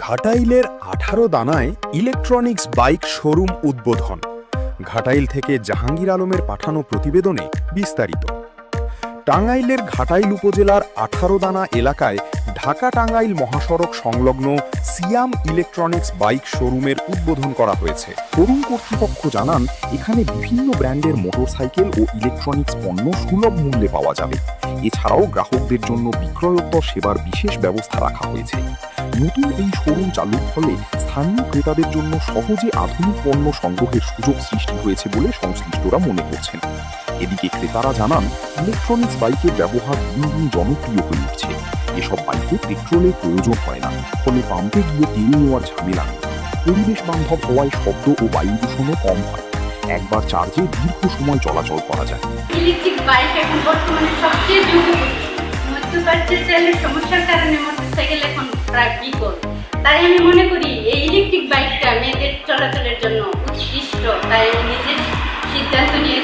ঘাটাইলের 18 দানায় electronics bike showroom উদ্বোধন। ঘাটাইল থেকে জাহাঙ্গীর আলমের পাঠানো প্রতিবেদনে বিস্তারিত। টাঙ্গাইলের ঘাটাইল উপজেলার 18 দানা এলাকায় ঢাকা টাঙ্গাইল মহাসড়ক সংলগ্ন সিয়াম ইলেকট্রনিক্স বাইক শোরুমের উদ্বোধন করা হয়েছে। শোরুম কর্তৃপক্ষ জানান, এখানে বিভিন্ন ব্র্যান্ডের মোটরসাইকেল ও ইলেকট্রনিক্স পণ্য সুলভ মূল্যে পাওয়া যাবে। এছাড়াও গ্রাহকদের জন্য বিক্রয়োত্তর সেবার বিশেষ ব্যবস্থা রাখা হয়েছে। নতুন এই শোরুম চালুর ফলে স্থানীয় ক্রেতাদের জন্য সহজে আধুনিক পণ্য সংগ্রহের সুযোগ সৃষ্টি হয়েছে বলে সংশ্লিষ্টরা মনে করছেন। এদিকে ক্রেতারা জানান, ইলেকট্রনিক্স বাইকের ব্যবহার দিন দিন জনপ্রিয় হয়ে উঠছে। এসব বাইকে পেট্রোলের প্রয়োজন হয় না, ফলে পাম্পে গিয়ে তেল নেওয়ার ঝামেলা নেই। পরিবেশ বান্ধব হওয়ায় শব্দ ও বায়ু দূষণও কম হয়। একবার চার্জে দীর্ঘ সময় চলাচল করা যায়। ইলেকট্রিক বাইক এখন বর্তমানে সবচেয়ে যুগোপযোগী। মধ্যপ্রাচ্যের তেলের সমস্যার কারণে মোটরসাইকেল এখন প্রায় বিকল। তাই আমি মনে করি এই ইলেকট্রিক বাইকটা মেয়েদের চলাচলের জন্য উৎকৃষ্ট। তাই আমি নিজের সিদ্ধান্ত নিয়ে